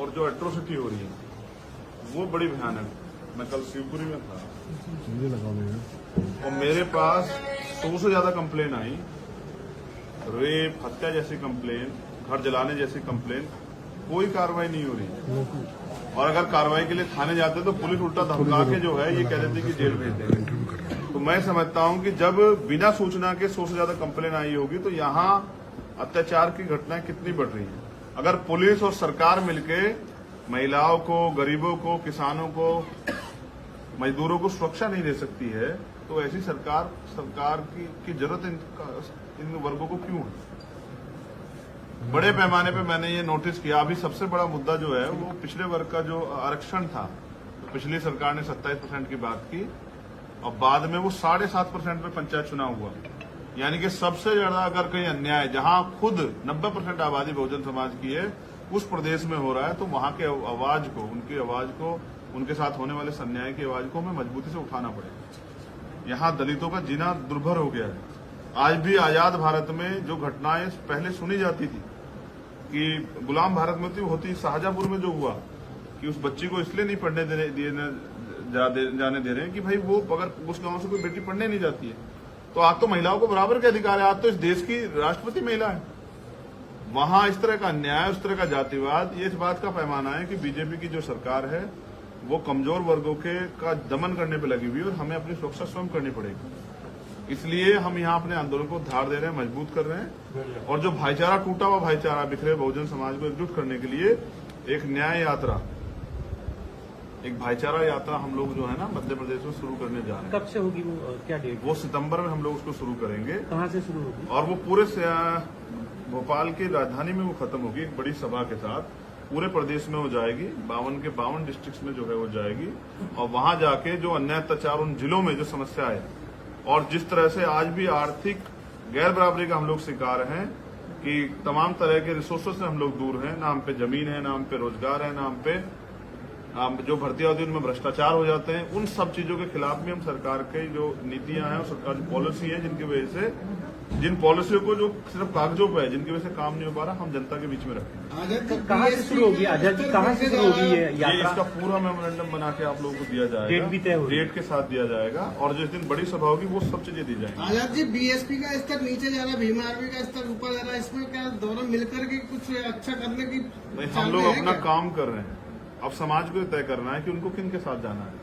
और जो एट्रोसिटी हो रही है वो बड़ी भयानक। मैं कल शिवपुरी में था और मेरे पास 100 से ज्यादा कंप्लेन आई, रेप, हत्या जैसी कंप्लेन, घर जलाने जैसी कंप्लेन, कोई कार्रवाई नहीं हो रही। और अगर कार्रवाई के लिए थाने जाते तो पुलिस उल्टा धमका के जो है ये कह देती कि जेल भेज देंगे। तो मैं समझता हूं कि जब बिना सूचना के 100 से ज्यादा कंप्लेन आई होगी तो यहाँ अत्याचार की घटनाएं कितनी बढ़ रही हैं। अगर पुलिस और सरकार मिलके महिलाओं को, गरीबों को, किसानों को, मजदूरों को सुरक्षा नहीं दे सकती है तो ऐसी सरकार की जरूरत इन वर्गों को क्यों है। बड़े पैमाने पे मैंने ये नोटिस किया। अभी सबसे बड़ा मुद्दा जो है वो पिछड़े वर्ग का जो आरक्षण था, तो पिछली सरकार ने 27% की बात की और बाद में वो 7.5% पे पंचायत चुनाव हुआ। यानी कि सबसे ज्यादा अगर कहीं अन्याय जहां खुद 90% आबादी बहुजन समाज की है उस प्रदेश में हो रहा है तो वहां के आवाज को, उनकी आवाज को, उनके साथ होने वाले अन्याय की आवाज को हमें मजबूती से उठाना पड़ेगा। यहाँ दलितों का जीना दुर्भर हो गया है। आज भी आजाद भारत में जो घटनाएं पहले सुनी जाती थी कि गुलाम भारत में तो होती, शाहजहांपुर में जो हुआ कि उस बच्ची को इसलिए नहीं पढ़ने जाने दे रहे हैं कि भाई वो अगर उस गांव से कोई बेटी पढ़ने नहीं जाती है तो आज तो महिलाओं को बराबर के अधिकार है। आज तो इस देश की राष्ट्रपति महिला है। वहां इस तरह का अन्याय, उस तरह का जातिवाद, ये इस बात का पैमाना है कि बीजेपी की जो सरकार है वो कमजोर वर्गों का दमन करने पर लगी हुई है और हमें अपनी सुरक्षा स्वयं करनी पड़ेगी। इसलिए हम यहाँ अपने आंदोलन को धार दे रहे हैं, मजबूत कर रहे हैं और जो भाईचारा, टूटा हुआ भाईचारा, बिखरे बहुजन समाज को एकजुट करने के लिए एक न्याय यात्रा, एक भाईचारा यात्रा हम लोग जो है ना मध्य प्रदेश में शुरू करने जा रहे हैं। कब से होगी वो, क्या डेट? वो सितंबर में हम लोग उसको शुरू करेंगे। कहाँ से शुरू होगी? और वो पूरे भोपाल की राजधानी में वो खत्म होगी एक बड़ी सभा के साथ। पूरे प्रदेश में हो जाएगी, 52 के 52 डिस्ट्रिक्ट्स में जो है वो जाएगी और वहां जाके जो अन्याय अत्याचार उन जिलों में जो समस्या है और जिस तरह से आज भी आर्थिक गैर बराबरी का हम लोग शिकार हैं कि तमाम तरह के रिसोर्सेज से हम लोग दूर हैं, ना हम पे जमीन है, ना हम पे रोजगार है, ना हम पे जो भर्ती होती है उनमें भ्रष्टाचार हो जाते हैं। उन सब चीजों के खिलाफ भी हम सरकार की जो नीतियां हैं और सरकार की पॉलिसी है जिनकी वजह से, जिन पॉलिसियों को जो सिर्फ कागजों पर है, जिनकी वजह से काम नहीं हो पा रहा, हम जनता के बीच में रखेंगे। कहाँ से शुरू होगी आजाद जी, कहाँ से शुरू होगी ये यात्रा? इसका पूरा मेमोरेंडम बना के आप लोगों को दिया जाएगा, डेट भी तय होगी, डेट के साथ दिया जाएगा और जिस दिन बड़ी सभा होगी वो सब चीजें दी जाएंगी। आजाद जी, बीएसपी का स्तर नीचे जा रहा है, भीम आर्मी का स्तर ऊपर जा रहा है, इसमें क्या दोनों मिलकर के कुछ अच्छा करने की? नहीं, हम लोग अपना काम कर रहे हैं। अब समाज को तय करना है कि उनको किन के साथ जाना है,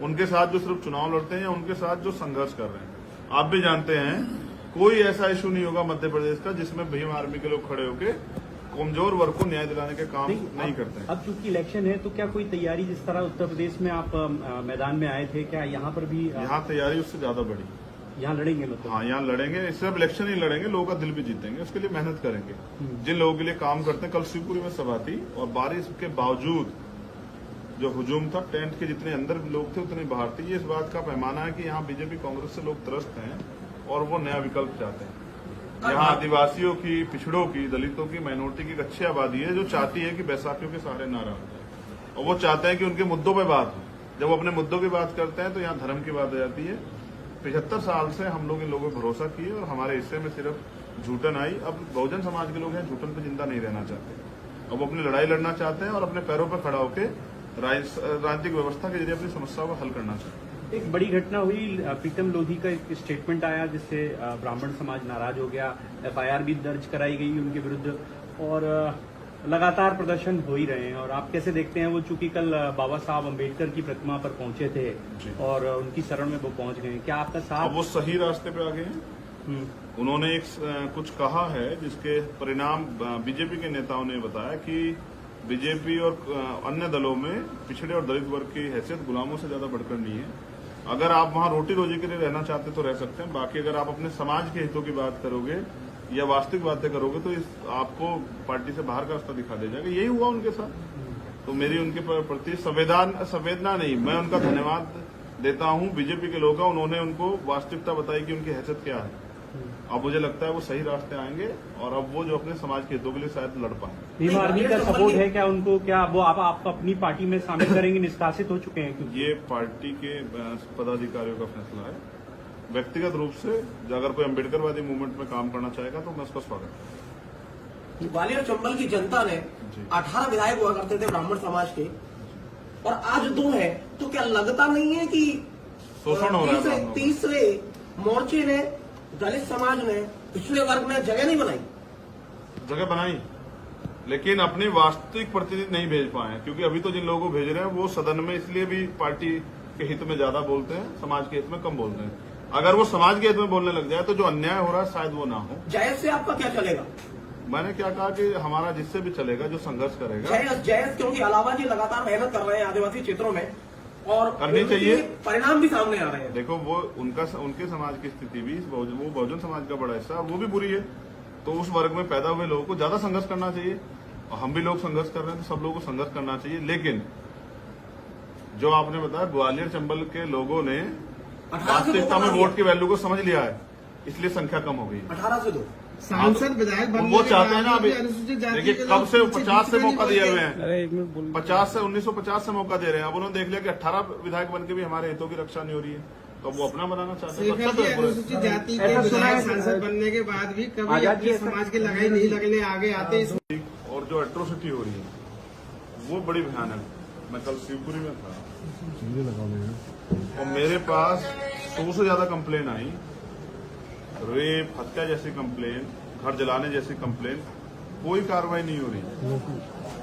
उनके साथ जो सिर्फ चुनाव लड़ते हैं या उनके साथ जो संघर्ष कर रहे हैं। आप भी जानते हैं कोई ऐसा इशू नहीं होगा मध्य प्रदेश का जिसमें भीम आर्मी के लोग खड़े होकर कमजोर वर्ग को न्याय दिलाने के काम नहीं करते हैं। अब चूंकि इलेक्शन है तो क्या कोई तैयारी, जिस तरह उत्तर प्रदेश में आप मैदान में आए थे, क्या यहाँ पर भी? यहाँ तैयारी उससे ज्यादा बड़ी। यहाँ लड़ेंगे मतलब? हाँ, यहाँ लड़ेंगे। सिर्फ इलेक्शन ही लड़ेंगे, लोगों का दिल भी जीतेंगे, उसके लिए मेहनत करेंगे। जिन लोगों के लिए काम करते हैं, कल शिवपुरी में सभा थी और बारिश के बावजूद जो हुजूम था, टेंट के जितने अंदर लोग थे उतने बाहर थे। ये इस बात का पैमाना है कि यहाँ बीजेपी कांग्रेस से लोग त्रस्त हैं और वो नया विकल्प चाहते हैं। यहाँ आदिवासियों की, पिछड़ों की, दलितों की, माइनॉरिटी की एक अच्छी आबादी है जो चाहती है कि बैसाखियों के सहारे ना रहा और वो चाहते हैं कि उनके मुद्दों पर बात हो। जब वो अपने मुद्दों की बात करते हैं तो यहाँ धर्म की बात आ जाती है। 75 साल से हम लोग इन लोगों पर भरोसा किए और हमारे हिस्से में सिर्फ झूठन आई। अब बहुजन समाज के लोग हैं झूठन पर जिंदा नहीं रहना चाहते, अब वो अपनी लड़ाई लड़ना चाहते हैं और अपने पैरों पर खड़ा होकर राजनीतिक व्यवस्था के जरिए अपनी समस्याओं को हल करना चाहिए। एक बड़ी घटना हुई, प्रीतम लोधी का एक स्टेटमेंट आया जिससे ब्राह्मण समाज नाराज हो गया, एफआईआर भी दर्ज कराई गई उनके विरुद्ध और लगातार प्रदर्शन हो ही रहे हैं। और आप कैसे देखते हैं वो, चूंकि कल बाबा साहब अम्बेडकर की प्रतिमा पर पहुंचे थे और उनकी शरण में वो पहुंच गए, क्या आपका साथ? वो सही रास्ते पे आ गए हैं। उन्होंने एक कुछ कहा है जिसके परिणाम बीजेपी के नेताओं ने बताया कि बीजेपी और अन्य दलों में पिछड़े और दलित वर्ग की हैसियत गुलामों से ज्यादा बढ़कर नहीं है। अगर आप वहां रोटी रोजी के लिए रहना चाहते तो रह सकते हैं, बाकी अगर आप अपने समाज के हितों की बात करोगे या वास्तविक बातें करोगे तो आपको पार्टी से बाहर का रास्ता दिखा दे जाएगा। यही हुआ उनके साथ। तो मेरी उनके प्रति संवेदना नहीं, मैं उनका धन्यवाद देता हूं। बीजेपी के लोग हैं, उन्होंने उनको वास्तविकता बताई कि उनकी हैसियत क्या है। अब मुझे लगता है वो सही रास्ते आएंगे और अब वो जो अपने समाज के हितों के लिए शायद लड़ पाएंगे। भीम आर्मी का सपोर्ट है क्या उनको? क्या वो आप अपनी पार्टी में शामिल करेंगे? निष्कासित हो चुके हैं? ये पार्टी के पदाधिकारियों का फैसला है। व्यक्तिगत रूप से अगर कोई अम्बेडकरवादी मूवमेंट में काम करना चाहेगा तो मैं उसका स्वागत करूंगा। ग्वालियर चंबल की जनता ने जी। 18 विधायक हुआ करते थे ब्राह्मण समाज के, और आज 2 है, तो क्या लगता नहीं है कि शोषण हो रहा है ब्राह्मणों का? तीसरे मोर्चे ने, दलित समाज ने, पिछड़े वर्ग में जगह नहीं बनाई? जगह बनाई, लेकिन अपनी वास्तविक प्रतिनिधि नहीं भेज पाए, क्योंकि अभी तो जिन लोगों को भेज रहे हैं वो सदन में इसलिए भी पार्टी के हित में ज्यादा बोलते हैं, समाज के हित में कम बोलते हैं। अगर वो समाज के हित में बोलने लग जाए तो जो अन्याय हो रहा है शायद वो ना हो। जायज से आपका क्या चलेगा? मैंने क्या कहा कि हमारा जिससे भी चलेगा, जो संघर्ष करेगा। जायज क्योंकि अलावा जी लगातार मेहनत कर रहे हैं आदिवासी क्षेत्रों में, और करनी चाहिए। परिणाम भी सामने आ रहे हैं। देखो, वो उनके समाज की स्थिति भी, वो बहुजन समाज का बड़ा हिस्सा, वो भी बुरी है। तो उस वर्ग में पैदा हुए लोगों को ज्यादा संघर्ष करना चाहिए, और हम भी लोग संघर्ष कर रहे हैं, तो सब लोगों को संघर्ष करना चाहिए। लेकिन जो आपने बताया, ग्वालियर चंबल के लोगों ने वास्तविकता में वोट की वैल्यू को समझ लिया है, इसलिए संख्या कम हो गई। 18 से 2 सांसद विधायक बनने वो के चाहते हैं बाद ना अभी। भी अनुसूचित जाति देखिए, के कब लोग से पीछे 50 से नहीं मौका बोलते। दिए हुए हैं, 50 से 1950 से मौका दे रहे हैं। अब उन्होंने देख लिया कि 18 विधायक बनकर भी हमारे हितों की रक्षा नहीं हो रही है, तो वो अपना बनाना चाहते हैं। तो शेखर अच्छा जी, तो है। अनुसूचित जाति के ऐसा सुना है, विधायक सांसद बनने के बाद भी कभी आजाद जी अपने ऐसा- समाज की लड़ाई नहीं लड़ने आगे आते। इस और जो एट्रोसिटी हो रही है वो बड़ी भयानक। मैं कल शिवपुरी में था और मेरे पास 100 से ज्यादा कंप्लेन आई, रेप, हत्या जैसी कंप्लेन, घर जलाने जैसी कंप्लेन। कोई कार्रवाई नहीं हो रही,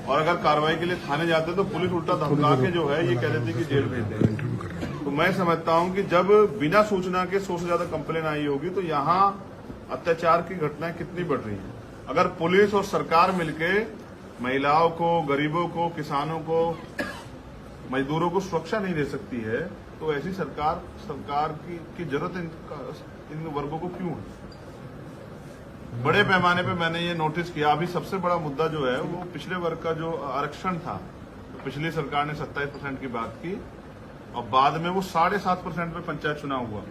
और अगर कार्रवाई के लिए थाने जाते तो पुलिस उल्टा धमका के जो है ये कह देती कि जेल भेज देंगे। तो मैं समझता हूं कि जब बिना सूचना के 100 से ज्यादा कंप्लेन आई होगी तो यहाँ अत्याचार की घटनाएं कितनी बढ़ रही हैं। अगर पुलिस और सरकार मिलके महिलाओं को, गरीबों को, किसानों को, मजदूरों को सुरक्षा नहीं दे सकती है, तो ऐसी सरकार की जरूरत इन वर्गों को क्यों है? बड़े पैमाने पे मैंने ये नोटिस किया। अभी सबसे बड़ा मुद्दा जो है वो पिछड़े वर्ग का जो आरक्षण था, तो पिछली सरकार ने 27% की बात की, और बाद में वो 7.5% पे पंचायत चुनाव हुआ।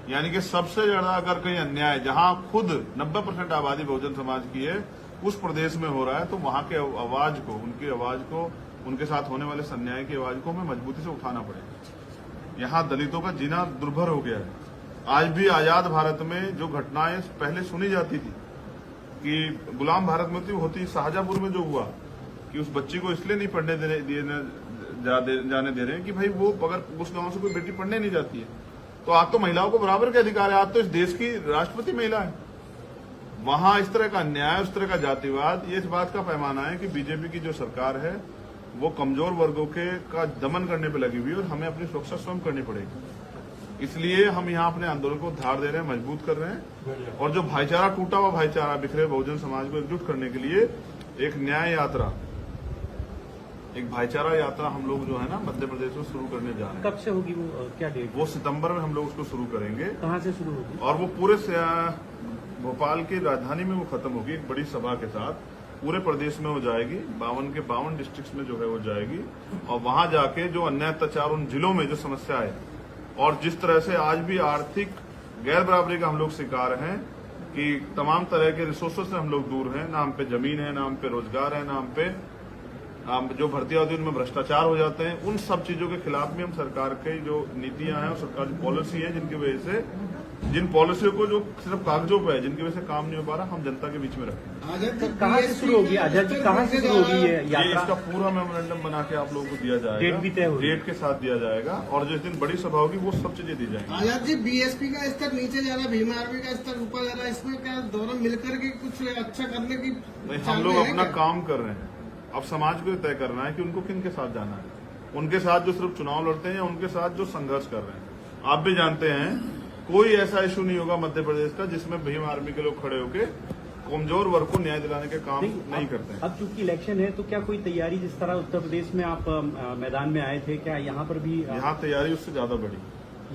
यानी कि सबसे ज्यादा अगर कहीं अन्याय जहां खुद 90% आबादी बहुजन समाज की है, उस प्रदेश में हो रहा है, तो वहां के आवाज को, उनकी आवाज को, उनके साथ होने वाले अन्याय की आवाज को हमें मजबूती से उठाना पड़ेगा। यहाँ दलितों का जीना दुर्भर हो गया है। आज भी आजाद भारत में जो घटनाएं पहले सुनी जाती थी कि गुलाम भारत में होती, शाहजहांपुर में जो हुआ कि उस बच्ची को इसलिए नहीं पढ़ने जाने दे रहे हैं कि भाई वो अगर उस गांव से कोई बेटी पढ़ने नहीं जाती है, तो आज तो महिलाओं को बराबर के अधिकार है। आज तो इस देश की राष्ट्रपति महिला है। वहां इस तरह का अन्याय, उस तरह का जातिवाद, ये इस बात का पैमाना है कि बीजेपी की जो सरकार है वो कमजोर वर्गों के का दमन करने पर लगी हुई है, और हमें अपनी सुरक्षा स्वयं करनी पड़ेगी। इसलिए हम यहाँ अपने आंदोलन को धार दे रहे हैं, मजबूत कर रहे हैं, और जो भाईचारा, टूटा हुआ भाईचारा, बिखरे बहुजन समाज को एकजुट करने के लिए एक न्याय यात्रा, एक भाईचारा यात्रा हम लोग जो है ना मध्य प्रदेश में शुरू करने जा रहे हैं। कब से होगी वो, क्या डेट? वो सितंबर में हम लोग उसको शुरू करेंगे, कहाँ से शुरू होगी? और वो पूरे भोपाल की राजधानी में वो खत्म होगी एक बड़ी सभा के साथ। पूरे प्रदेश में हो जाएगी, 52 के 52 डिस्ट्रिक्ट्स में जो है वो जाएगी, और वहां जाके जो अन्याय अत्याचार उन जिलों में जो समस्या है, और जिस तरह से आज भी आर्थिक गैर बराबरी का हम लोग शिकार हैं कि तमाम तरह के रिसोर्सेज से हम लोग दूर हैं, ना हम पे जमीन है, ना हम पे रोजगार है, ना हम पे जो भर्तियां होती है उनमें भ्रष्टाचार हो जाते हैं। उन सब चीजों के खिलाफ भी हम सरकार की जो नीतियां हैं और सरकार की पॉलिसी है, जिनकी वजह से, जिन पॉलिसियों को जो सिर्फ कागजों पे है, जिनकी वजह से काम नहीं हो पा रहा, हम जनता के बीच में रखें। आजाद जी, कहाँ से शुरू होगी? आजाद जी, कहाँ से शुरू होगी ये ये यात्रा? इसका पूरा मेमोरेंडम बना के आप लोगों को दिया जाएगा, डेट भी तय होगी। डेट के साथ दिया जाएगा, और जिस दिन बड़ी सभा होगी वो सब चीजें दी जाएंगी। आजाद जी, बीएसपी का स्तर नीचे जा रहा है, भीम आर्मी का स्तर ऊपर जा रहा है, इसमें क्या दोनों मिलकर के कुछ अच्छा करने की नहीं, हम चाल लोग में है अपना क्या? काम कर रहे हैं। अब समाज को तय करना है कि उनको किन के साथ जाना है, उनके साथ जो सिर्फ चुनाव लड़ते हैं या उनके साथ जो संघर्ष कर रहे हैं। आप भी जानते हैं कोई ऐसा इशू नहीं होगा मध्य प्रदेश का जिसमें भीम आर्मी के लोग खड़े होके कमजोर वर्ग को न्याय दिलाने के काम नहीं करते हैं। अब चूंकि इलेक्शन है तो क्या कोई तैयारी, जिस तरह उत्तर प्रदेश में आप मैदान में आए थे, क्या यहाँ पर भी यहाँ तैयारी उससे ज्यादा बड़ी।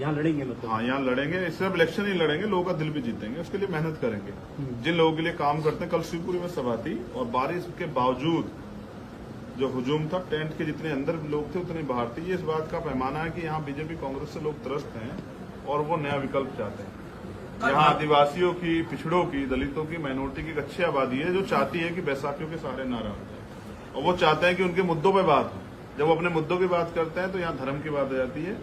यहाँ लड़ेंगे? मतलब हाँ, यहाँ लड़ेंगे, सिर्फ इलेक्शन ही लड़ेंगे, लोगों का दिल भी जीतेंगे, उसके लिए मेहनत करेंगे। जिन लोगों के लिए काम करते हैं, कल शिवपुरी में सभा थी, और बारिश के बावजूद जो हुजूम था, टेंट के जितने अंदर लोग थे उतने बाहर थे। ये इस बात का पैमाना है कि यहाँ बीजेपी कांग्रेस से लोग त्रस्त हैं और वो नया विकल्प चाहते हैं। यहाँ आदिवासियों की, पिछड़ों की, दलितों की, माइनॉरिटी की एक अच्छी आबादी है जो चाहती है कि बैसाखियों के सहारे ना रहे, और वो चाहते हैं कि उनके मुद्दों पर बात हो। जब वो अपने मुद्दों की बात करते हैं तो यहाँ धर्म की बात आ जाती है।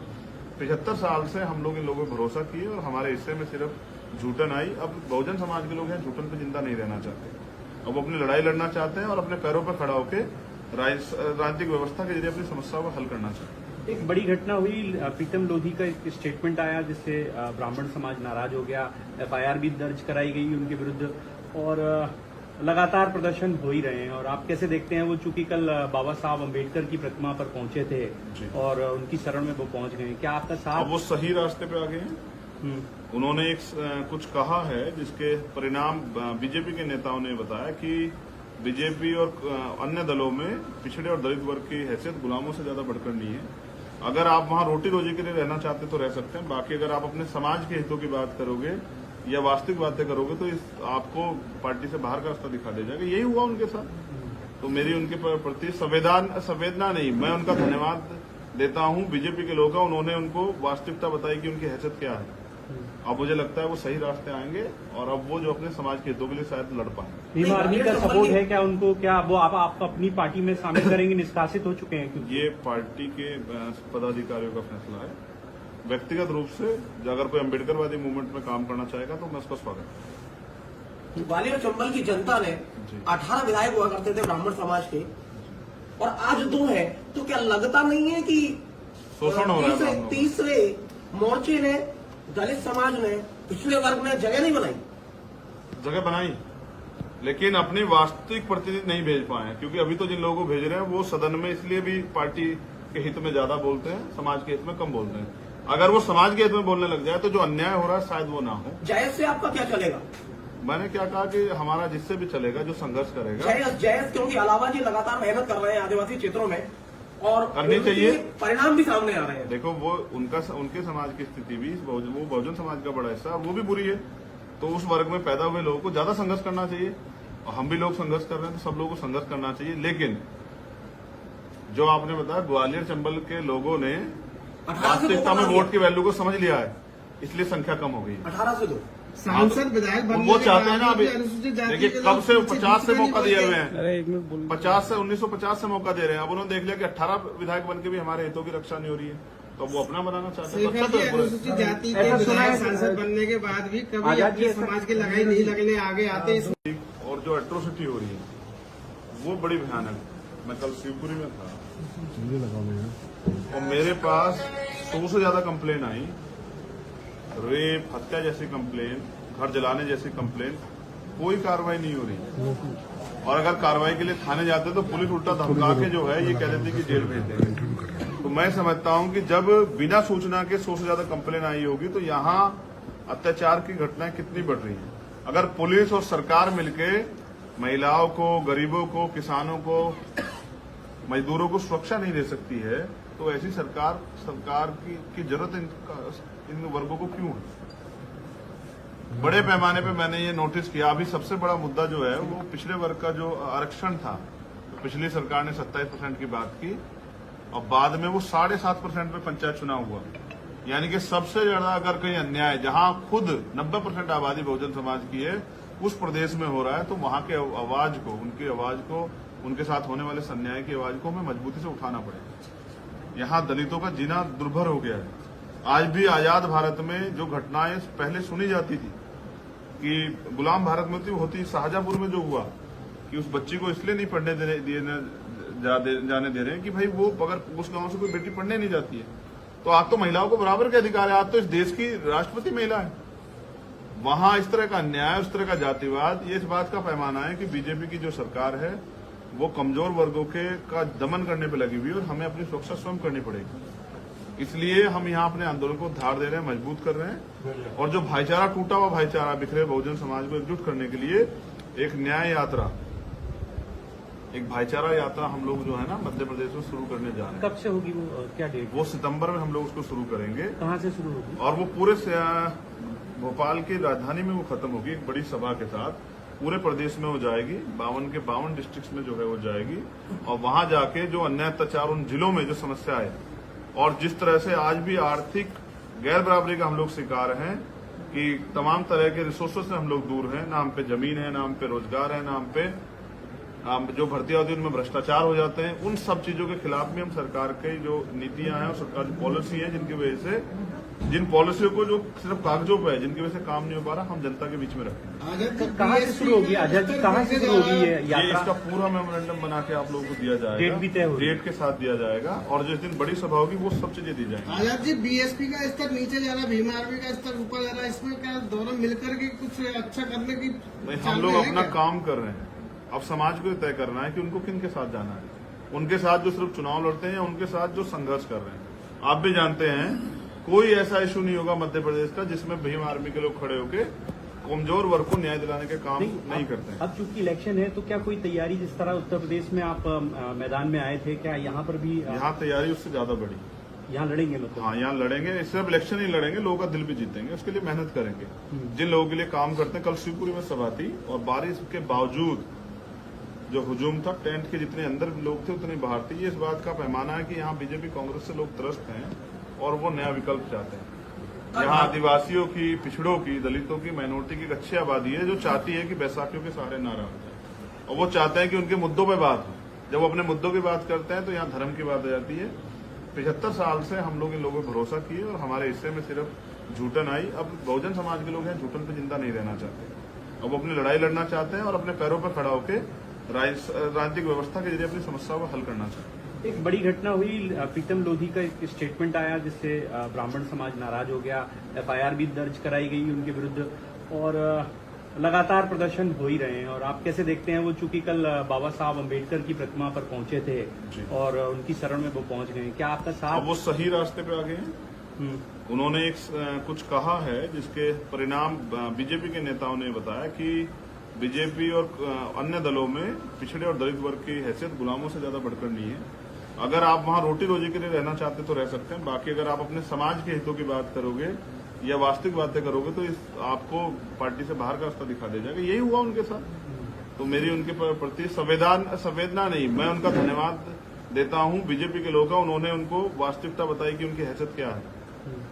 75 साल से हम लोग इन लोगों पर भरोसा किए, और हमारे हिस्से में सिर्फ झूठन आई। अब बहुजन समाज के लोग हैं, झूठन पे जिंदा नहीं रहना चाहते। अब वो अपनी लड़ाई लड़ना चाहते हैं और अपने पैरों पर खड़ा होकर राजनीतिक व्यवस्था के जरिए अपनी समस्याओं को हल करना चाहते हैं। एक बड़ी घटना हुई, प्रीतम लोधी का एक स्टेटमेंट आया जिससे ब्राह्मण समाज नाराज हो गया। एफआईआर भी दर्ज कराई गई उनके विरुद्ध और लगातार प्रदर्शन हो ही रहे हैं। और आप कैसे देखते हैं, वो चूंकि कल बाबा साहब अम्बेडकर की प्रतिमा पर पहुंचे थे और उनकी शरण में वो पहुंच गए, क्या आपका साथ? अब वो सही रास्ते पे आ गए हैं। उन्होंने एक कुछ कहा है जिसके परिणाम बीजेपी के नेताओं ने बताया कि बीजेपी और अन्य दलों में पिछड़े और दलित वर्ग की हैसियत गुलामों से ज्यादा बढ़कर नहीं है। अगर आप वहां रोटी रोजी के लिए रहना चाहते तो रह सकते हैं, बाकी अगर आप अपने समाज के हितों की बात करोगे या वास्तविक बातें करोगे तो आपको पार्टी से बाहर का रास्ता दिखा दे जाएगा। यही हुआ उनके साथ। तो मेरी उनके प्रति संवेदना नहीं, मैं उनका धन्यवाद देता हूं बीजेपी के लोगों का। उन्होंने उनको वास्तविकता बताई कि उनकी हैसियत क्या है। अब मुझे लगता है वो सही रास्ते आएंगे और अब वो जो अपने समाज के हितों के लिए शायद लड़ पाएंगे। भीम आर्मी का सपोर्ट है क्या उनको? क्या वो आप अपनी पार्टी में शामिल करेंगे? निष्कासित हो चुके हैं क्योंकि ये पार्टी के पदाधिकारियों का फैसला है। व्यक्तिगत रूप से अगर कोई अम्बेडकरवादी मूवमेंट में काम करना चाहेगा तो मैं उसका स्वागत करूंगा। ग्वालियर और चंबल की जनता ने 18 विधायक हुआ करते थे ब्राह्मण समाज के, और आज 2 है, तो क्या लगता नहीं है कि शोषण हो रहा है? तीसरे मोर्चे ने, दलित समाज ने, पिछड़े वर्ग ने जगह नहीं बनाई? जगह बनाई, लेकिन अपनी वास्तविक प्रतिनिधि नहीं भेज पाए हैं। क्योंकि अभी तो जिन लोगों को भेज रहे हैं वो सदन में इसलिए भी पार्टी के हित में ज्यादा बोलते हैं, समाज के हित में कम बोलते हैं। अगर वो समाज के हित में बोलने लग जाए तो जो अन्याय हो रहा है शायद वो ना हो। जायज से आपका क्या चलेगा? मैंने क्या कहा कि हमारा जिससे भी चलेगा, जो संघर्ष करेगा। जायज क्योंकि अलावा जी लगातार मेहनत कर रहे हैं आदिवासी क्षेत्रों में और करनी चाहिए। परिणाम भी सामने आ रहे हैं। देखो वो उनके समाज की स्थिति भी वो बहुजन समाज का बड़ा हिस्सा वो भी बुरी है। तो उस वर्ग में पैदा हुए लोगों को ज्यादा संघर्ष करना चाहिए और हम भी लोग संघर्ष कर रहे हैं तो सब लोगों को संघर्ष करना चाहिए। लेकिन जो आपने बताया ग्वालियर चंबल के लोगों ने वास्तविकता में वोट की वैल्यू को समझ लिया है, इसलिए संख्या कम हो गई। 18 से 2 सांसद विधायक बनने वो के चाहते हैं ना। बाद अभी भी अनुसूचित जाति देखिए के कब लोग से पीछे 50 से नहीं मौका दिए हुए बढ़ते। हैं। 50 से 1950 से मौका दे रहे हैं। अब उन्होंने देख लिया कि 18 विधायक बन के भी हमारे हितों की रक्षा नहीं हो रही है, तो वो अपना बनाना चाहते हैं। शेखर जी, अनुसूचित जाति के विधायक सांसद बनने के बाद भी कभी अपने समाज की लगाई नहीं लगने आगे आते। और जो एट्रोसिटी हो रही है वो बड़ी भयानक। मैं कल शिवपुरी में था और मेरे पास 100 से ज्यादा कंप्लेन आई। रेप, हत्या जैसी कंप्लेन, घर जलाने जैसी कंप्लेन, कोई कार्रवाई नहीं हो रही। और अगर कार्रवाई के लिए थाने जाते तो पुलिस उल्टा धमका के जो है ये कह देती कि जेल भेज देंगे। तो मैं समझता हूं कि जब बिना सूचना के 100 से ज्यादा कंप्लेन आई होगी तो यहाँ अत्याचार की घटनाएं कितनी बढ़ रही हैं। अगर पुलिस और सरकार मिलके महिलाओं को, गरीबों को, किसानों को, मजदूरों को सुरक्षा नहीं दे सकती है तो ऐसी सरकार की जरूरत इन वर्गों को क्यों है? बड़े पैमाने पे मैंने ये नोटिस किया। अभी सबसे बड़ा मुद्दा जो है वो पिछड़े वर्ग का जो आरक्षण था, तो पिछली सरकार ने 27% की बात की और बाद में वो 7.5% पे पंचायत चुनाव हुआ। यानी कि सबसे ज्यादा अगर कहीं अन्याय जहां खुद 90% आबादी बहुजन समाज की है उस प्रदेश में हो रहा है, तो वहां के आवाज को, उनकी आवाज को, उनके साथ होने वाले अन्याय की आवाज को हमें मजबूती से उठाना पड़ेगा। यहाँ दलितों का जीना दुर्भर हो गया है। आज भी आजाद भारत में जो घटनाएं पहले सुनी जाती थी कि गुलाम भारत में होती, शाहजहांपुर में जो हुआ कि उस बच्ची को इसलिए नहीं पढ़ने जाने दे रहे हैं कि भाई वो अगर उस गांव से कोई बेटी पढ़ने नहीं जाती है तो आज तो महिलाओं को बराबर के अधिकार है। आज तो इस देश की राष्ट्रपति महिला है। वहां इस तरह का अन्याय, उस तरह का जातिवाद, ये इस बात का पैमाना है कि बीजेपी की जो सरकार है वो कमजोर वर्गों का दमन करने पर लगी हुई है और हमें अपनी सुरक्षा स्वयं करनी पड़ेगी। इसलिए हम यहाँ अपने आंदोलन को धार दे रहे हैं, मजबूत कर रहे हैं और जो भाईचारा, टूटा हुआ भाईचारा, बिखरे बहुजन समाज को एकजुट करने के लिए एक न्याय यात्रा, एक भाईचारा यात्रा हम लोग जो है ना मध्य प्रदेश में शुरू करने जा रहे हैं। कब से होगी वो, क्या डेट? वो सितंबर में हम लोग उसको शुरू करेंगे। कहाँ से शुरू होगी? और वो पूरे भोपाल की राजधानी में वो खत्म होगी एक बड़ी सभा के साथ। पूरे प्रदेश में हो जाएगी, 52 के 52 डिस्ट्रिक्ट में जो है वो जाएगी और वहां जाके जो अन्याय अत्याचार उन जिलों में जो समस्या है और जिस तरह से आज भी आर्थिक गैर बराबरी का हम लोग शिकार हैं कि तमाम तरह के रिसोर्सेज से हम लोग दूर हैं, ना हम पे जमीन है, ना हम पे रोजगार है, ना हम पे जो भर्तियां होती है उनमें भ्रष्टाचार हो जाते हैं। उन सब चीजों के खिलाफ भी हम सरकार की जो नीतियां हैं और सरकार की पॉलिसी है जिनकी वजह से जिन पॉलिसियों को जो सिर्फ कागजों पर है, जिनकी वजह से काम नहीं हो पा रहा, हम जनता के बीच में रखेंगे। आजाद जी, कहाँ से शुरू होगी आजाद जी, कहाँ से शुरू होगी ये ये यात्रा? इसका पूरा मेमोरेंडम बना के आप लोगों को दिया जाएगा, डेट भी तय होगी। डेट के साथ दिया जाएगा, और जिस दिन बड़ी सभा होगी वो सब चीजें दी जाएंगी। आजाद जी, बीएसपी का स्तर नीचे जा रहा है, भीम आर्मी का स्तर ऊपर जा रहा है, इसमें क्या दोनों मिलकर के कुछ अच्छा करने की नहीं, चाल हम में लोग है अपना क्या? काम कर रहे हैं। अब समाज को तय करना है कि उनको किन के साथ जाना है, उनके साथ जो सिर्फ चुनाव लड़ते हैं या उनके साथ जो संघर्ष कर रहे हैं। आप भी जानते हैं कोई ऐसा इशू नहीं होगा मध्य प्रदेश का जिसमें भीम आर्मी के लोग खड़े होकर कमजोर वर्ग को न्याय दिलाने के काम नहीं करते हैं। अब चूंकि इलेक्शन है तो क्या कोई तैयारी, जिस तरह उत्तर प्रदेश में आप मैदान में आए थे, क्या यहाँ पर भी यहाँ तैयारी उससे ज्यादा बड़ी। यहाँ लड़ेंगे मतलब? हाँ, यहाँ लड़ेंगे, सिर्फ इलेक्शन ही लड़ेंगे, लोगों का दिल भी जीतेंगे, उसके लिए मेहनत करेंगे। जिन लोगों के लिए काम करते हैं, कल शिवपुरी में सभा थी और बारिश के बावजूद जो हुजूम था, टेंट के जितने अंदर लोग थे उतने बाहर थे। ये इस बात का पैमाना है कि यहाँ बीजेपी कांग्रेस से लोग त्रस्त हैं और वो नया विकल्प चाहते हैं। यहाँ आदिवासियों की, पिछड़ों की, दलितों की, माइनॉरिटी की एक अच्छी आबादी है जो चाहती है कि बैसाखियों के सहारे ना रहा जाए, और वो चाहते हैं कि उनके मुद्दों पर बात हो। जब वो अपने मुद्दों की बात करते हैं तो यहाँ धर्म की बात आ जाती है। 75 साल से हम लोग इन लोगों पर भरोसा किए और हमारे हिस्से में सिर्फ झूठन आई। अब बहुजन समाज के लोग हैं झूठन पे जिंदा नहीं रहना चाहते, अब वो अपनी लड़ाई लड़ना चाहते हैं और अपने पैरों पर खड़ा होकर राजनीतिक व्यवस्था के जरिए अपनी समस्या को हल करना चाहते हैं। एक बड़ी घटना हुई, प्रीतम लोधी का एक स्टेटमेंट आया जिससे ब्राह्मण समाज नाराज हो गया, एफआईआर भी दर्ज कराई गई उनके विरुद्ध, और लगातार प्रदर्शन हो ही रहे हैं। और आप कैसे देखते हैं, वो चूंकि कल बाबा साहब अम्बेडकर की प्रतिमा पर पहुंचे थे और उनकी शरण में वो पहुंच गए, क्या आपका साथ? अब वो सही रास्ते पे आ गए हैं। उन्होंने एक कुछ कहा है जिसके परिणाम बीजेपी के नेताओं ने बताया कि बीजेपी और अन्य दलों में पिछड़े और दलित वर्ग की हैसियत गुलामों से ज्यादा बढ़कर नहीं है। अगर आप वहां रोटी रोजी के लिए रहना चाहते तो रह सकते हैं, बाकी अगर आप अपने समाज के हितों की बात करोगे या वास्तविक बातें करोगे तो आपको पार्टी से बाहर का रास्ता दिखा दे जाएगा। यही हुआ उनके साथ। तो मेरी उनके प्रति संवेदना नहीं, मैं उनका धन्यवाद देता हूं बीजेपी के लोगों का। उन्होंने उनको वास्तविकता बताई कि उनकी हैसियत क्या है।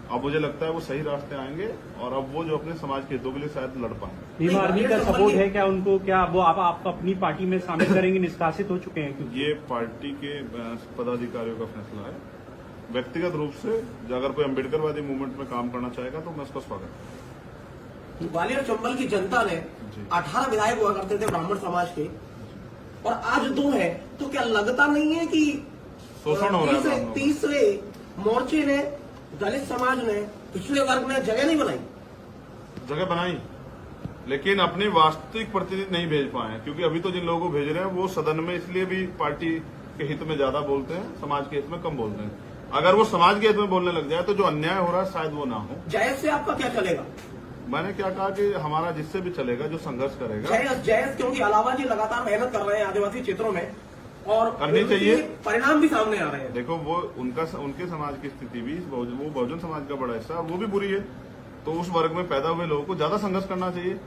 अब मुझे लगता है वो सही रास्ते आएंगे और अब वो जो अपने समाज के हितों के लिए शायद लड़ पाएंगे। भीम आर्मी का सपोर्ट है क्या उनको? क्या वो आप अपनी पार्टी में शामिल करेंगे? निष्कासित हो चुके हैं क्योंकि ये पार्टी के पदाधिकारियों का फैसला है। व्यक्तिगत रूप से अगर कोई अम्बेडकरवादी मूवमेंट में काम करना चाहेगा तो मैं उसका स्वागत करूंगा। ग्वालियर चंबल की जनता ने 18 विधायक हुआ करते थे ब्राह्मण समाज के, और आज 2 है, तो क्या लगता नहीं है कि शोषण हो रहा है? तीसरे मोर्चे ने, दलित समाज ने, पिछड़े वर्ग ने जगह नहीं बनाई? जगह बनाई, लेकिन अपने वास्तविक प्रतिनिधि नहीं भेज पाए, क्योंकि अभी तो जिन लोगों को भेज रहे हैं वो सदन में इसलिए भी पार्टी के हित में ज्यादा बोलते हैं, समाज के हित में कम बोलते हैं। अगर वो समाज के हित में बोलने लग जाए तो जो अन्याय हो रहा है शायद वो ना हो। जयस से आपका क्या चलेगा? मैंने क्या कहा कि हमारा जिससे भी चलेगा, जो संघर्ष करेगा। जयस क्योंकि अलावा जी लगातार मेहनत कर रहे हैं आदिवासी क्षेत्रों में और करनी चाहिए, परिणाम भी सामने आ रहे हैं। देखो वो उनके समाज की स्थिति भी, वो बहुजन समाज का बड़ा हिस्सा वो भी बुरी है, तो उस वर्ग में पैदा हुए लोगों को ज्यादा संघर्ष करना चाहिए।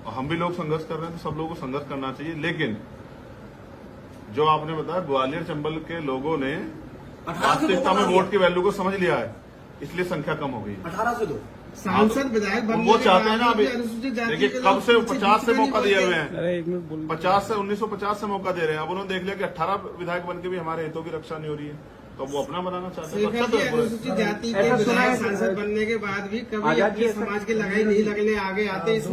और हम भी लोग संघर्ष कर रहे हैं तो सब लोगों को संघर्ष करना चाहिए। लेकिन जो आपने बताया, ग्वालियर चंबल के लोगों ने वास्तविकता में वोट की वैल्यू को समझ लिया है, इसलिए संख्या कम हो गई। 18 से 2 सांसद विधायक बनने वो के चाहते हैं ना। बाद अभी भी अनुसूचित जाति देखिए के कब लोग से पीछे 50 से नहीं मौका दिए हुए पड़ते। हैं, 50 से 1950 से मौका दे रहे हैं। अब उन्होंने देख लिया कि 18 विधायक बन के भी हमारे हितों की रक्षा नहीं हो रही है, तो वो अपना बनाना चाहते हैं। शेखर जी, अनुसूचित जाति के ऐसा सुना है विधायक सांसद बनने के बाद भी कभी आजाद जी, अपने समाज की लड़ाई नहीं लगने आगे आते।